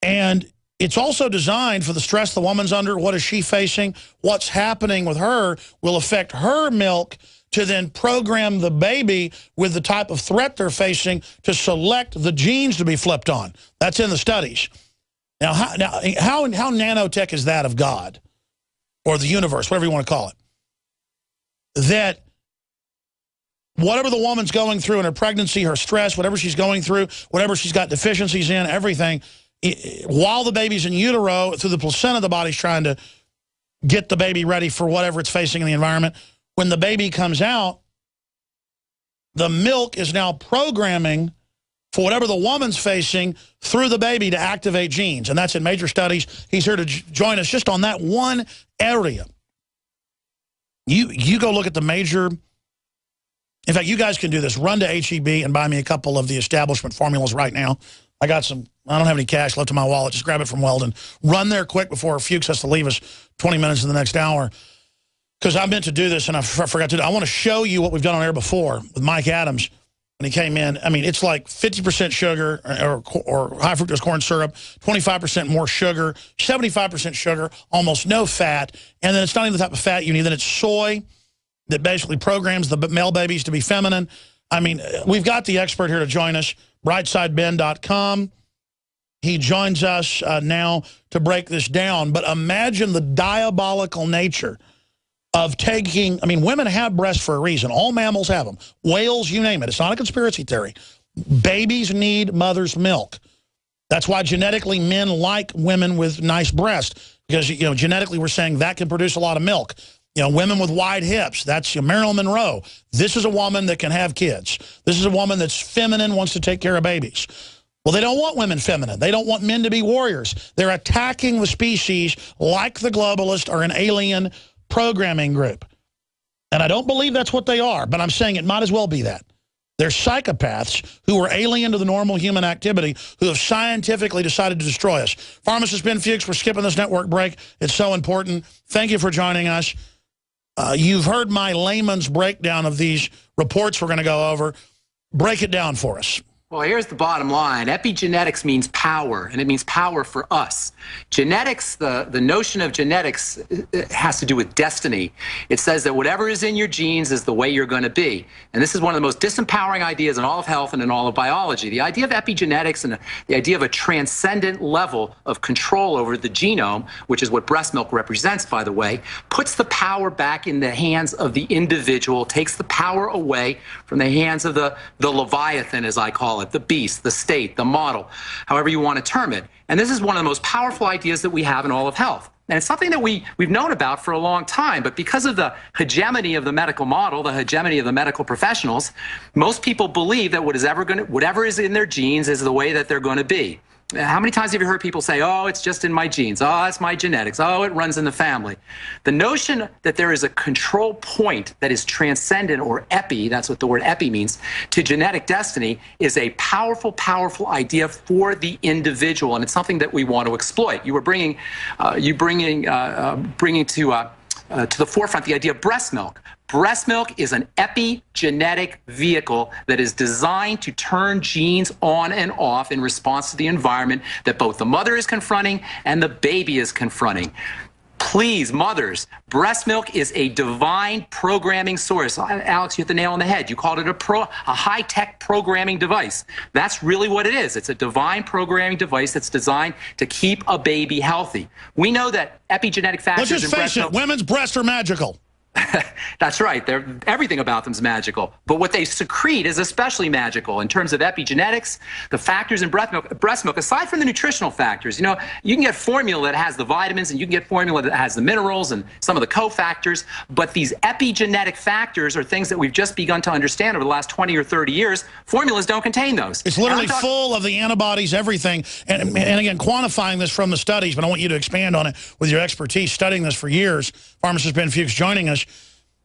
And it's also designed for the stress the woman's under. What is she facing? What's happening with her will affect her milk to then program the baby with the type of threat they're facing to select the genes to be flipped on. That's in the studies. Now, how nanotech is that of God or the universe, whatever you want to call it? That whatever the woman's going through in her pregnancy, her stress, whatever she's going through, whatever she's got deficiencies in, everything, while the baby's in utero, through the placenta, the body's trying to get the baby ready for whatever it's facing in the environment. When the baby comes out, the milk is now programming for whatever the woman's facing through the baby to activate genes. And that's in major studies. He's here to join us just on that one area. You go look at the major... In fact, you guys can do this. Run to HEB and buy me a couple of the establishment formulas right now. I got some... I don't have any cash left in my wallet. Just grab it from Weldon. Run there quick before Fuchs has to leave us 20 minutes in the next hour. Because I meant to do this and I forgot to do it. I want to show you what we've done on air before with Mike Adams when he came in. I mean, it's like 50% sugar or high fructose corn syrup, 25% more sugar, 75% sugar, almost no fat. And then it's not even the type of fat you need. Then it's soy that basically programs the male babies to be feminine. I mean, we've got the expert here to join us, brightsideben.com. He joins us now to break this down. But imagine the diabolical nature of taking, I mean, women have breasts for a reason. All mammals have them. Whales, you name it. It's not a conspiracy theory. Babies need mother's milk. That's why genetically men like women with nice breasts. Because, you know, genetically we're saying that can produce a lot of milk. You know, women with wide hips, that's Marilyn Monroe. This is a woman that can have kids. This is a woman that's feminine, wants to take care of babies. Well, they don't want women feminine. They don't want men to be warriors. They're attacking the species like the globalist or an alien programming group. And I don't believe that's what they are, but I'm saying it might as well be that. They're psychopaths who are alien to the normal human activity who have scientifically decided to destroy us. Pharmacist Ben Fuchs, we're skipping this network break. It's so important. Thank you for joining us. You've heard my layman's breakdown of these reports we're going to go over. Break it down for us. Well, here's the bottom line. Epigenetics means power, and it means power for us. Genetics, the notion of genetics has to do with destiny. It says that whatever is in your genes is the way you're going to be. And this is one of the most disempowering ideas in all of health and in all of biology. The idea of epigenetics and the idea of a transcendent level of control over the genome, which is what breast milk represents, by the way, puts the power back in the hands of the individual, takes the power away from the hands of the Leviathan, as I call it, the beast, the state, the model, however you want to term it. And this is one of the most powerful ideas that we have in all of health. And it's something that we've known about for a long time, but because of the hegemony of the medical model, the hegemony of the medical professionals, most people believe that whatever is in their genes is the way that they're going to be. How many times have you heard people say, oh, it's just in my genes, oh, it's my genetics, oh, it runs in the family? The notion that there is a control point that is transcendent, or epi, that's what the word epi means, to genetic destiny is a powerful, powerful idea for the individual, and it's something that we want to exploit. You were bringing to the forefront the idea of breast milk. Breast milk is an epigenetic vehicle that is designed to turn genes on and off in response to the environment that both the mother is confronting and the baby is confronting. Please, mothers, breast milk is a divine programming source. Alex, you hit the nail on the head. You called it a high-tech programming device. That's really what it is. It's a divine programming device that's designed to keep a baby healthy. We know that epigenetic factors in breast milk... Let's just face it, women's breasts are magical. That's right. Everything about them is magical. But what they secrete is especially magical in terms of epigenetics, the factors in breast milk, aside from the nutritional factors. You know, you can get formula that has the vitamins and you can get formula that has the minerals and some of the cofactors. But these epigenetic factors are things that we've just begun to understand over the last 20 or 30 years. Formulas don't contain those. It's literally full of the antibodies, everything. And again, quantifying this from the studies, but I want you to expand on it with your expertise, studying this for years. Pharmacist Ben Fuchs joining us.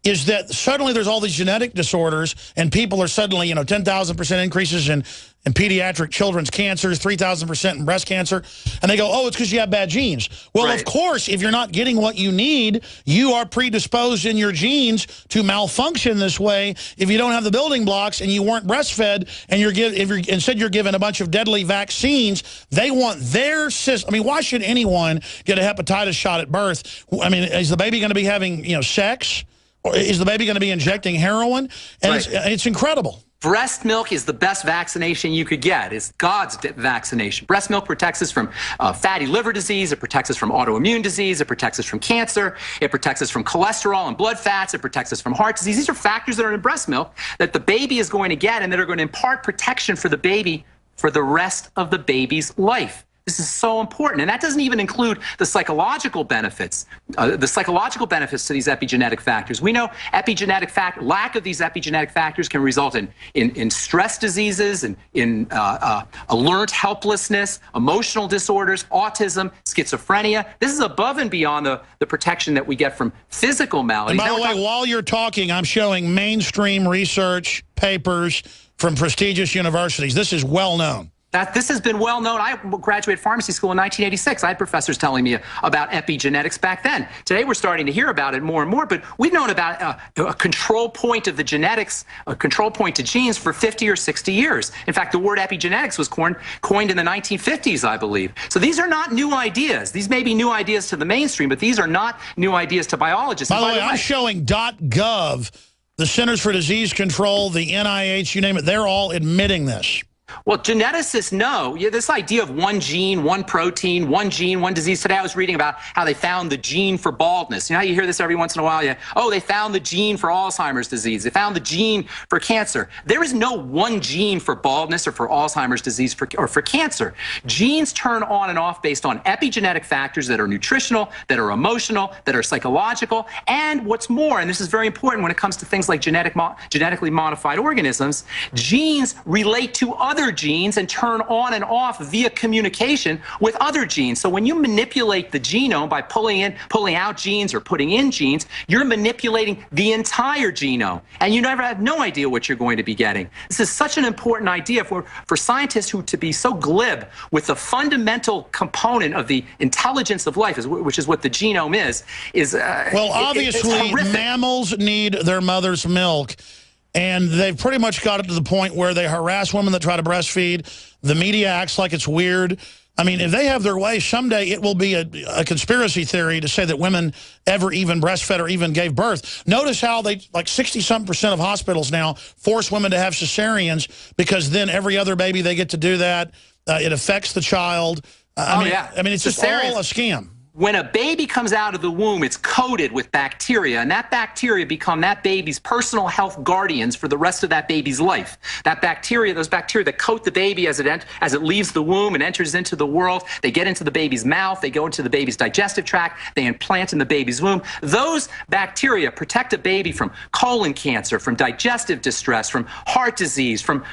Is that suddenly there's all these genetic disorders and people are suddenly, 10,000% increases in in pediatric children's cancers, 3,000% in breast cancer. And they go, oh, it's because you have bad genes. Well, Right. of course, if you're not getting what you need, you are predisposed in your genes to malfunction this way if you don't have the building blocks and you weren't breastfed and instead you're given a bunch of deadly vaccines. They want their system. I mean, why should anyone get a hepatitis shot at birth? I mean, is the baby going to be having, sex? Or is the baby going to be injecting heroin? And Right. it's incredible. Breast milk is the best vaccination you could get. It's God's vaccination. Breast milk protects us from fatty liver disease. It protects us from autoimmune disease. It protects us from cancer. It protects us from cholesterol and blood fats. It protects us from heart disease. These are factors that are in breast milk that the baby is going to get and that are going to impart protection for the baby for the rest of the baby's life. This is so important. And that doesn't even include the psychological benefits, to these epigenetic factors. We know lack of these epigenetic factors can result in stress diseases, in alert helplessness, emotional disorders, autism, schizophrenia. This is above and beyond the protection that we get from physical maladies. And by the way, while you're talking, I'm showing mainstream research papers from prestigious universities. This is well known. This has been well known. I graduated pharmacy school in 1986. I had professors telling me about epigenetics back then. Today we're starting to hear about it more and more, but we've known about a control point of the genetics, a control point to genes for 50 or 60 years. In fact, the word epigenetics was coined in the 1950s, I believe. So these are not new ideas. These may be new ideas to the mainstream, but these are not new ideas to biologists. By the way, I'm showing .gov, the Centers for Disease Control, the NIH, you name it, they're all admitting this. Well, geneticists know this idea of one gene, one protein, one gene, one disease. Today I was reading about how they found the gene for baldness. You know how you hear this every once in a while? Oh, they found the gene for Alzheimer's disease. They found the gene for cancer. There is no one gene for baldness or for Alzheimer's disease or for cancer. Genes turn on and off based on epigenetic factors that are nutritional, that are emotional, that are psychological, and what's more, and this is very important when it comes to things like genetically modified organisms, genes relate to other genes and turn on and off via communication with other genes. So when you manipulate the genome by pulling out genes or putting in genes, you're manipulating the entire genome, and you never have no idea what you're going to be getting. This is such an important idea for scientists to be so glib with the fundamental component of the intelligence of life, which is what the genome is. Well, obviously, mammals need their mother's milk. And they've pretty much got it to the point where they harass women that try to breastfeed. The media acts like it's weird. I mean, if they have their way, someday it will be a conspiracy theory to say that women ever even breastfed or even gave birth. Notice how like 60-something% of hospitals now force women to have cesareans because then every other baby they get to do that. It affects the child. I mean, it's just all a scam. When a baby comes out of the womb, it's coated with bacteria, and that bacteria become that baby's personal health guardians for the rest of that baby's life. That bacteria, those bacteria that coat the baby as it leaves the womb and enters into the world, they get into the baby's mouth, they go into the baby's digestive tract, they implant in the baby's womb. Those bacteria protect a baby from colon cancer, from digestive distress, from heart disease, from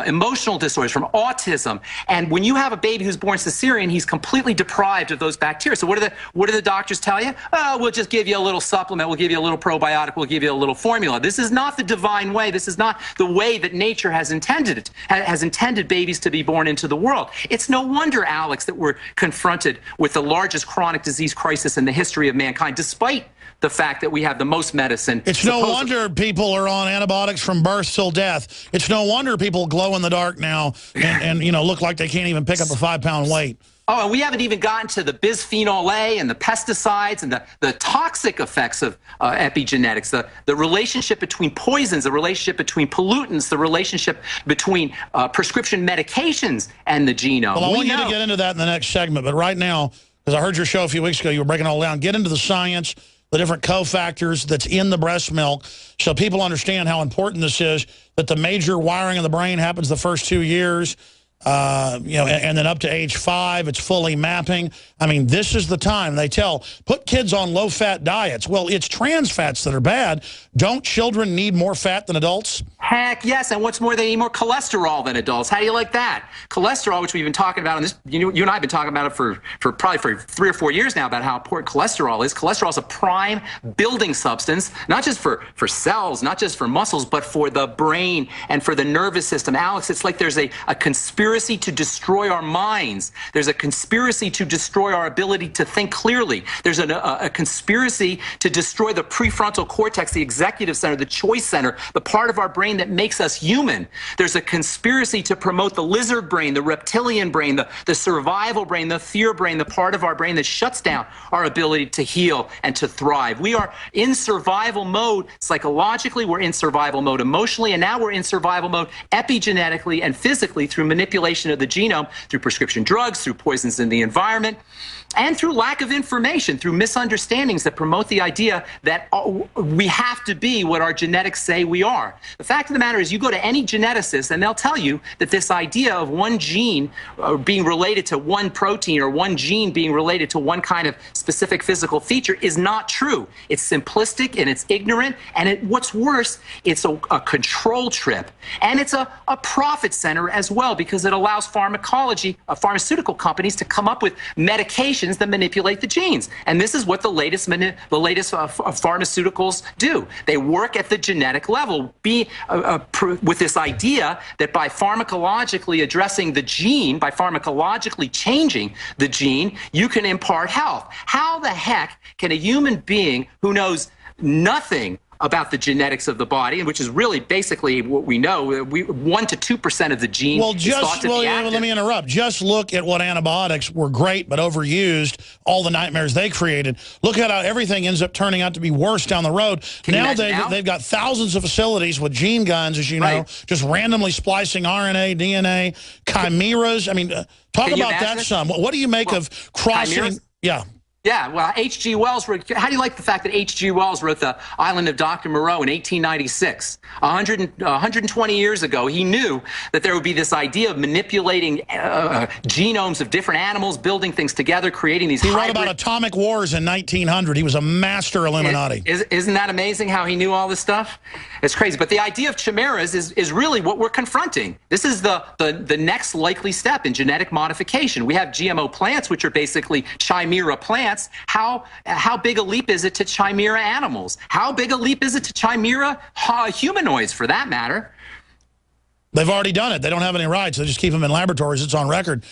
emotional disorders, from autism. And when you have a baby who's born cesarean, he's completely deprived of those bacteria. So what do the doctors tell you? Oh, we'll just give you a little supplement. We'll give you a little probiotic. We'll give you a little formula. This is not the divine way. This is not the way that nature has intended it, has intended babies to be born into the world. It's no wonder, Alex, that we're confronted with the largest chronic disease crisis in the history of mankind, despite the fact that we have the most medicine. It's no wonder people are on antibiotics from birth till death. It's no wonder people glow in the dark now and look like they can't even pick up a 5-pound weight. Oh, and we haven't even gotten to the bisphenol A and the pesticides and the toxic effects of epigenetics, the relationship between poisons, the relationship between pollutants, the relationship between prescription medications and the genome. Well, I want you to get into that in the next segment, but right now, because I heard your show a few weeks ago, you were breaking it all down, get into the science, the different cofactors that's in the breast milk, so people understand how important this is, that the major wiring of the brain happens the first 2 years, and then up to age 5, it's fully mapping. I mean, this is the time they tell, put kids on low-fat diets. Well, it's trans fats that are bad. Don't children need more fat than adults? Heck yes, and what's more, they need more cholesterol than adults. How do you like that? Cholesterol, which we've been talking about, and this, you and I have been talking about it for probably for 3 or 4 years now, about how important cholesterol is. Cholesterol is a prime building substance, not just for cells, not just for muscles, but for the brain and for the nervous system. Alex, it's like there's a conspiracy to destroy our minds. There's a conspiracy to destroy our ability to think clearly. There's a conspiracy to destroy the prefrontal cortex, the executive center, the choice center, the part of our brain that makes us human. There's a conspiracy to promote the lizard brain, the reptilian brain, the survival brain, the fear brain, the part of our brain that shuts down our ability to heal and to thrive. We are in survival mode psychologically, we're in survival mode emotionally, and now we're in survival mode epigenetically and physically through manipulation of the genome, through prescription drugs, through poisons in the environment, and through lack of information, through misunderstandings that promote the idea that we have to be what our genetics say we are. The fact of the matter is, you go to any geneticist and they'll tell you that this idea of one gene being related to one protein or one gene being related to one kind of specific physical feature is not true. It's simplistic and it's ignorant, and what's worse, it's a control trip. And it's a profit center as well, because it allows pharmaceutical companies to come up with medications that manipulate the genes. And this is what the latest pharmaceuticals do. They work at the genetic level, with this idea that by pharmacologically addressing the gene, by pharmacologically changing the gene, you can impart health. How the heck can a human being who knows nothing about the genetics of the body, and which is really basically what we know, 1 to 2% of the gene is thought to be active. Let me interrupt. Just look at what antibiotics were great but overused, all the nightmares they created. Look at how everything ends up turning out to be worse down the road. Now they've got thousands of facilities with gene guns, as you know, just randomly splicing RNA, DNA, chimeras. I mean, talk about that some. What do you make of crossing? Chimeras? Yeah. Yeah, well, H.G. Wells wrote, how do you like the fact that H.G. Wells wrote The Island of Dr. Moreau in 1896? 120 years ago, he knew that there would be this idea of manipulating genomes of different animals, building things together, creating these He wrote about atomic wars in 1900. He was a master Illuminati. Isn't that amazing how he knew all this stuff? It's crazy. But the idea of chimeras is really what we're confronting. This is the next likely step in genetic modification. We have GMO plants, which are basically chimera plants. How big a leap is it to chimera animals? How big a leap is it to chimera humanoids, for that matter? They've already done it. They don't have any rights. They just keep them in laboratories. It's on record.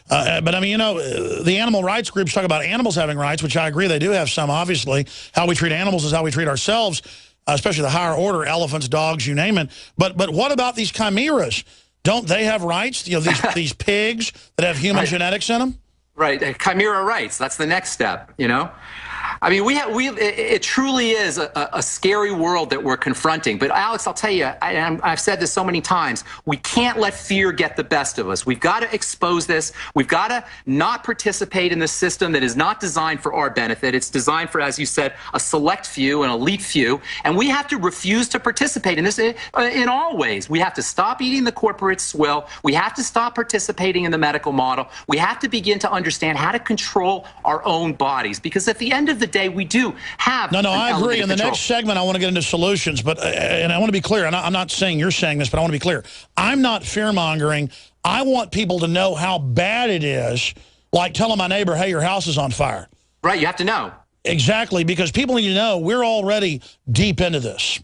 But, I mean, the animal rights groups talk about animals having rights, which I agree they do have some, obviously. How we treat animals is how we treat ourselves, especially the higher order, elephants, dogs, you name it. But what about these chimeras? Don't they have rights? You know, these pigs that have human genetics in them? Right, chimera rights. That's the next step, you know? I mean, it truly is a scary world that we're confronting. But Alex, I'll tell you, I've said this so many times, we can't let fear get the best of us. We've got to expose this. We've got to not participate in the system that is not designed for our benefit. It's designed for, as you said, a select few, an elite few. And we have to refuse to participate in this in all ways. We have to stop eating the corporate swill. We have to stop participating in the medical model. We have to begin to understand how to control our own bodies. Because at the end of the day, we do have No, I agree. In the next segment, I want to get into solutions, but and I want to be clear. I'm not saying you're saying this, but I want to be clear. I'm not fear-mongering. I want people to know how bad it is, like telling my neighbor, hey, your house is on fire. Right, you have to know. Exactly, because people need to know we're already deep into this.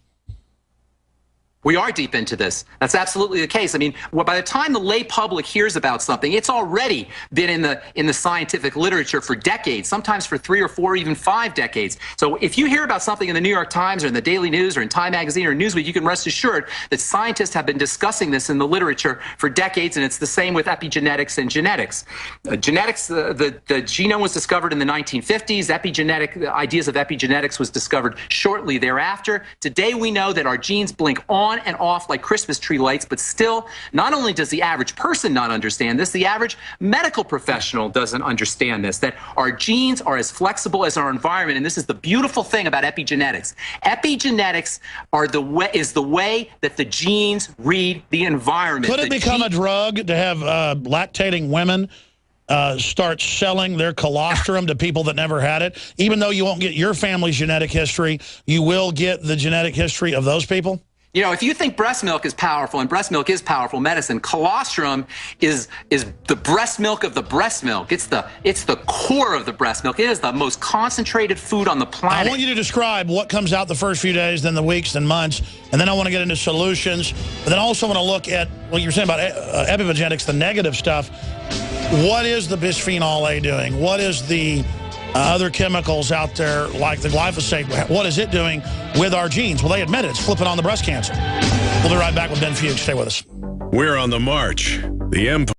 We are deep into this. That's absolutely the case. I mean, by the time the lay public hears about something, it's already been in the scientific literature for decades, sometimes for 3 or 4, even 5 decades. So if you hear about something in the New York Times or in the Daily News or in Time Magazine or Newsweek, you can rest assured that scientists have been discussing this in the literature for decades, and it's the same with epigenetics and genetics. Genetics, the genome was discovered in the 1950s. The ideas of epigenetics was discovered shortly thereafter. Today we know that our genes blink on on and off like Christmas tree lights, but still, not only does the average person not understand this, the average medical professional doesn't understand this, that our genes are as flexible as our environment, and this is the beautiful thing about epigenetics. Epigenetics is the way that the genes read the environment. Could it become a drug to have lactating women start selling their colostrum to people that never had it? Even though you won't get your family's genetic history, you will get the genetic history of those people? You know, if you think breast milk is powerful, and breast milk is powerful medicine, colostrum is the breast milk of the breast milk. It's the core of the breast milk. It is the most concentrated food on the planet. I want you to describe what comes out the first few days, then the weeks, then months, and then I want to get into solutions. But then I also want to look at what you were saying about epigenetics, the negative stuff. What is the bisphenol A doing? What is the other chemicals out there like the glyphosate? What is it doing with our genes? Well, they admit it. It's flipping on the breast cancer. We'll be right back with Ben Fuchs. Stay with us. We're on the march. The Empire.